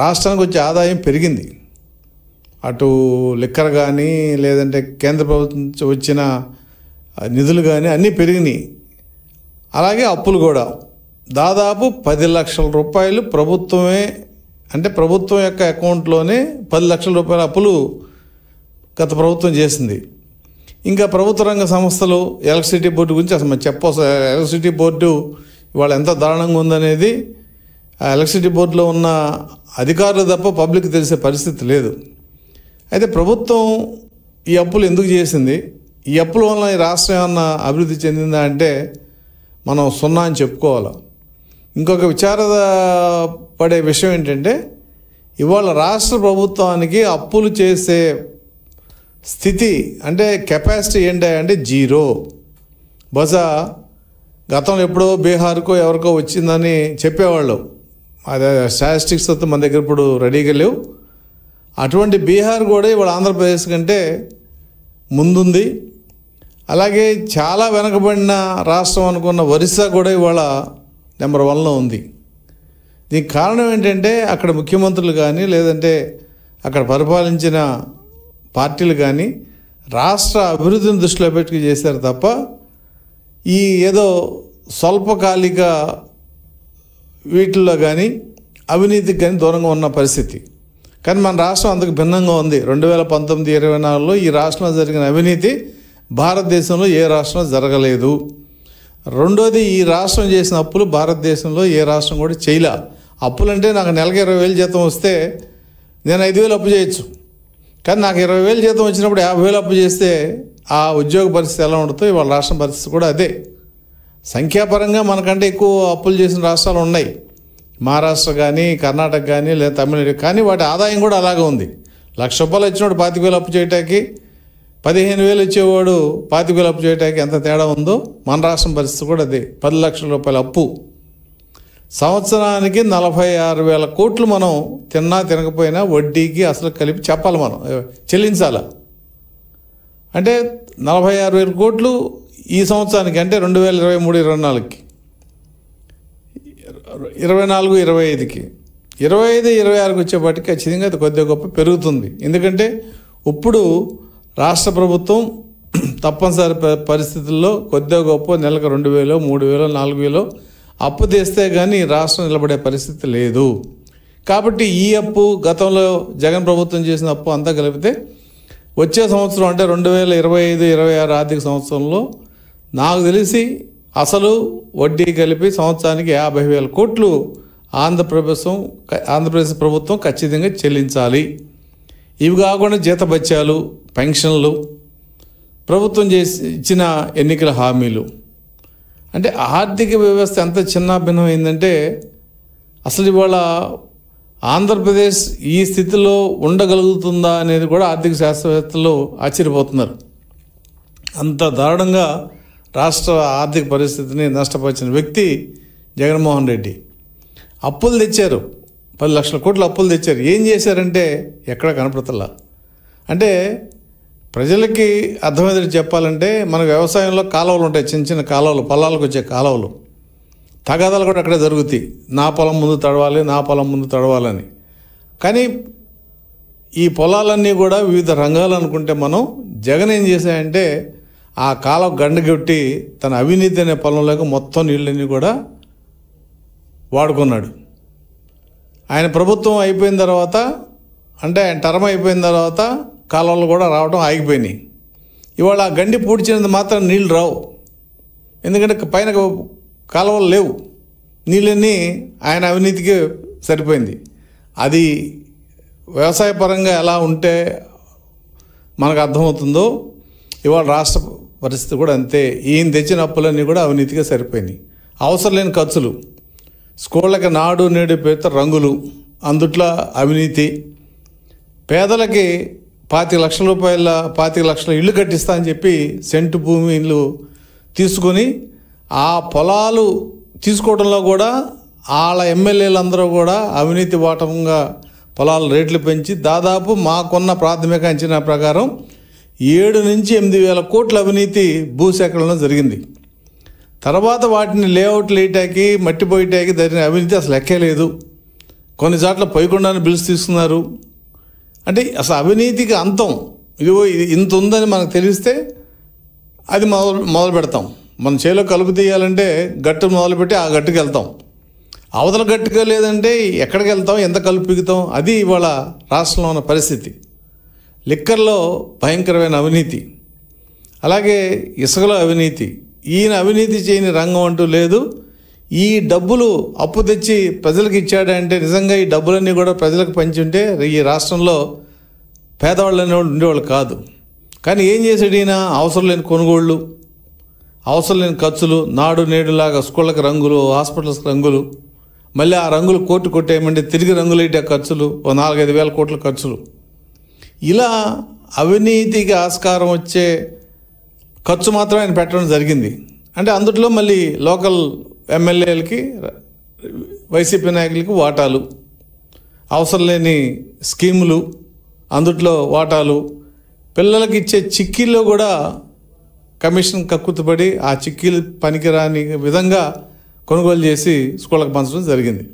రాష్ట్రానికి వచ్చే ఆదాయం పెరిగింది. అటు లిక్కర్ కానీ లేదంటే కేంద్ర ప్రభుత్వం నుంచి వచ్చిన నిధులు కానీ అన్నీ పెరిగినాయి. అలాగే అప్పులు కూడా దాదాపు 10 లక్షల రూపాయలు ప్రభుత్వమే, అంటే ప్రభుత్వం యొక్క అకౌంట్లోనే 10 లక్షల రూపాయల అప్పులు గత ప్రభుత్వం చేసింది. ఇంకా ప్రభుత్వ రంగ సంస్థలు ఎలక్ట్రిసిటీ బోర్డు గురించి అసలు మనం చెప్పవలసిన, ఎలక్ట్రిసిటీ బోర్డు ఇవాళ ఎంత దారుణంగా ఉందనేది ఆ ఎలక్ట్రిసిటీ బోర్డులో ఉన్న అధికారులు తప్ప పబ్లిక్ తెలిసే పరిస్థితి లేదు. అయితే ప్రభుత్వం ఈ అప్పులు ఎందుకు చేసింది, ఈ అప్పుల వల్ల ఈ రాష్ట్రం ఏమన్నా అభివృద్ధి చెందిందా అంటే మనం సున్నా అని చెప్పుకోవాలి. ఇంకొక విచారపడే విషయం ఏంటంటే ఇవాళ రాష్ట్ర ప్రభుత్వానికి అప్పులు చేసే స్థితి అంటే కెపాసిటీ ఏంటి అంటే జీరో. బహుశా గతంలో ఎప్పుడో బీహార్కో ఎవరికో వచ్చిందని చెప్పేవాళ్ళు, అదే స్టాటిస్టిక్స్ అయితే మన దగ్గర ఇప్పుడు రెడీగా లేవు. అటువంటి బీహార్ కూడా ఇవాళ ఆంధ్రప్రదేశ్ కంటే ముందుంది. అలాగే చాలా వెనకబడిన రాష్ట్రం అనుకున్న ఒరిస్సా కూడా ఇవాళ నెంబర్ 1లో ఉంది. దీనికి కారణం ఏంటంటే అక్కడ ముఖ్యమంత్రులు కానీ లేదంటే అక్కడ పరిపాలించిన పార్టీలు కానీ రాష్ట్ర అభివృద్ధిని దృష్టిలో పెట్టుకు చేశారు తప్ప ఈ ఏదో స్వల్పకాలిక వీటిల్లో కానీ అవినీతికి కానీ దూరంగా ఉన్న పరిస్థితి. కానీ మన రాష్ట్రం అందుకు భిన్నంగా ఉంది. 2019-24లో ఈ రాష్ట్రంలో జరిగిన అవినీతి భారతదేశంలో ఏ రాష్ట్రంలో జరగలేదు. రెండోది, ఈ రాష్ట్రం చేసిన అప్పులు భారతదేశంలో ఏ రాష్ట్రం కూడా చేయలే. అప్పులంటే నాకు నెలకి 20,000 జీతం వస్తే నేను 5,000 అప్పు చేయొచ్చు. కానీ నాకు 20,000 జీతం వచ్చినప్పుడు 50,000 అప్పు చేస్తే ఆ ఉద్యోగ పరిస్థితి ఎలా ఉంటుందో ఇవాళ రాష్ట్రం పరిస్థితి కూడా అదే. సంఖ్యాపరంగా మనకంటే ఎక్కువ అప్పులు చేసిన రాష్ట్రాలు ఉన్నాయి, మహారాష్ట్ర కానీ కర్ణాటక కానీ లేదా తమిళనాడు. కానీ వాటి ఆదాయం కూడా అలాగే ఉంది. ₹1,00,000 ఇచ్చినప్పుడు 25,000 అప్పు చేయటానికి 15,000 ఇచ్చేవాడు 25,000 అప్పు చేయటానికి ఎంత తేడా ఉందో మన రాష్ట్రం పరిస్థితి కూడా అదే. 10 లక్షల రూపాయల అప్పు, సంవత్సరానికి 46,000 కోట్లు మనం తిన్నా తినకపోయినా వడ్డీకి అసలు కలిపి చెప్పాలి, మనం చెల్లించాలి. అంటే 46,000 కోట్లు ఈ సంవత్సరానికి, అంటే 2023-24కి, 24-25కి, 25-26కి వచ్చేపాటికి ఖచ్చితంగా అది కొద్దిగా గొప్ప పెరుగుతుంది. ఎందుకంటే ఇప్పుడు రాష్ట్ర ప్రభుత్వం తప్పనిసరి పరిస్థితుల్లో కొద్దిగా గొప్ప నెలకు 2,000, 3,000, 4,000 అప్పు తెస్తే కానీ రాష్ట్రం నిలబడే పరిస్థితి లేదు. కాబట్టి ఈ అప్పు, గతంలో జగన్ ప్రభుత్వం చేసిన అప్పు అంతా కలిపితే వచ్చే సంవత్సరం అంటే 2025-26 ఆర్థిక సంవత్సరంలో నాకు తెలిసి అసలు వడ్డీ కలిపి సంవత్సరానికి 50,000 కోట్లు ఆంధ్రప్రదేశ్ ప్రభుత్వం ఖచ్చితంగా చెల్లించాలి. ఇవి కాకుండా జీతభత్యాలు, పెన్షన్లు, ప్రభుత్వం ఇచ్చిన ఎన్నికల హామీలు, అంటే ఆర్థిక వ్యవస్థ ఎంత చిన్నాభిన్నమైందంటే అసలు ఇవాళ ఆంధ్రప్రదేశ్ ఈ స్థితిలో ఉండగలుగుతుందా అనేది కూడా ఆర్థిక శాస్త్రవేత్తలు ఆశ్చర్యపోతున్నారు. అంత దారుణంగా రాష్ట్ర ఆర్థిక పరిస్థితిని నష్టపరిచిన వ్యక్తి జగన్మోహన్ రెడ్డి. అప్పులు తెచ్చారు, 10 లక్షల కోట్ల అప్పులు తెచ్చారు. ఏం చేశారంటే ఎక్కడ కనపడతలా. అంటే ప్రజలకి అర్థమయ్యేది చెప్పాలంటే మన వ్యవసాయంలో కాలువలు ఉంటాయి, చిన్న చిన్న కాలువలు, పొలాలకు వచ్చే కాలువలు, తగాదాలు కూడా అక్కడే జరుగుతాయి. నా పొలం ముందు తడవాలి, నా పొలం ముందు తడవాలని. కానీ ఈ పొలాలన్నీ కూడా వివిధ రంగాలు అనుకుంటే మనం జగన్ ఏం చేశాయంటే ఆ కాలం గండగొట్టి తన అవినీతి అనే పొలంలోకి మొత్తం నీళ్ళన్నీ కూడా వాడుకున్నాడు. ఆయన ప్రభుత్వం అయిపోయిన తర్వాత, అంటే ఆయన టర్మ్ అయిపోయిన తర్వాత కాలువలు కూడా రావడం ఆగిపోయినాయి. ఇవాళ ఆ గండి పూడ్చినంత మాత్రం నీళ్ళు రావు, ఎందుకంటే పైన కాలువలు లేవు. నీళ్ళన్నీ ఆయన అవినీతికి సరిపోయింది. అది వ్యవసాయ పరంగా ఎలా ఉంటే మనకు అర్థమవుతుందో ఇవాళ రాష్ట్ర పరిస్థితి కూడా అంతే. ఈయన తెచ్చిన అప్పులన్నీ కూడా అవినీతిగా సరిపోయినాయి. అవసరం లేని ఖర్చులు, స్కూళ్ళకి నాడు నేడు పేరుతో రంగులు, అందుట్లో అవినీతి. పేదలకి 25 లక్షల ఇళ్ళు కట్టిస్తా అని చెప్పి సెంటు భూమి ఇల్లు తీసుకొని ఆ పొలాలు తీసుకోవడంలో కూడా వాళ్ళ ఎమ్మెల్యేలందరూ కూడా అవినీతి వాటంగా పొలాల రేట్లు పెంచి దాదాపు మాకున్న ప్రాథమిక అంచనా ప్రకారం 7 నుంచి 8,000 కోట్ల అవినీతి భూసేకరణలో జరిగింది. తర్వాత వాటిని లేఅవుట్లు వేయటానికి, మట్టి పోయటానికి జరిగిన అవినీతి అసలు లెక్కే లేదు. కొన్ని చోట్ల పోయకుండానే బిల్స్ తీసుకున్నారు. అంటే అసలు అవినీతికి అంతం ఇదిగో ఇది ఇంత ఉందని మనకు తెలిస్తే అది మొదలు పెడతాం. మన చేలో కలుపు తీయాలంటే గట్టు మొదలుపెట్టి ఆ గట్టుకు వెళ్తాం. అవతల గట్టుగా లేదంటే ఎక్కడికి వెళ్తాం, ఎంత కలుపు పీకుతాం? అది ఇవాళ రాష్ట్రంలో ఉన్న పరిస్థితి. లిక్కర్లో భయంకరమైన అవినీతి, అలాగే ఇసుకలో అవినీతి. ఈయన అవినీతి చేయని రంగం అంటూ లేదు. ఈ డబ్బులు అప్పు తెచ్చి ప్రజలకు ఇచ్చాడంటే నిజంగా ఈ డబ్బులన్నీ కూడా ప్రజలకు పంచి ఉంటే ఈ రాష్ట్రంలో పేదవాళ్ళు అనేవాళ్ళు ఉండేవాళ్ళు కాదు. కానీ ఏం చేశాడు ఈయన? అవసరం లేని కొనుగోళ్ళు, అవసరం లేని ఖర్చులు, నాడు నేడులాగా స్కూళ్ళకి రంగులు, హాస్పిటల్స్కి రంగులు, మళ్ళీ ఆ రంగులు కోర్టు కొట్టేయమంటే తిరిగి రంగులు వేయటే ఖర్చులు, 4-5 వేల కోట్ల ఖర్చులు. ఇలా అవినీతికి ఆస్కారం వచ్చే ఖర్చు మాత్రం ఆయన పెట్టడం జరిగింది. అంటే అందుట్లో మళ్ళీ లోకల్ ఎమ్మెల్యేలకి, వైసీపీ నాయకులకి వాటాలు, అవసరం లేని స్కీములు, అందుట్లో వాటాలు, పిల్లలకి ఇచ్చే చిక్కీల్లో కూడా కమిషన్ కక్కుతుపడి ఆ చిక్కీలు పనికిరాని విధంగా కొనుగోలు చేసి స్కూళ్ళకు పంచడం జరిగింది.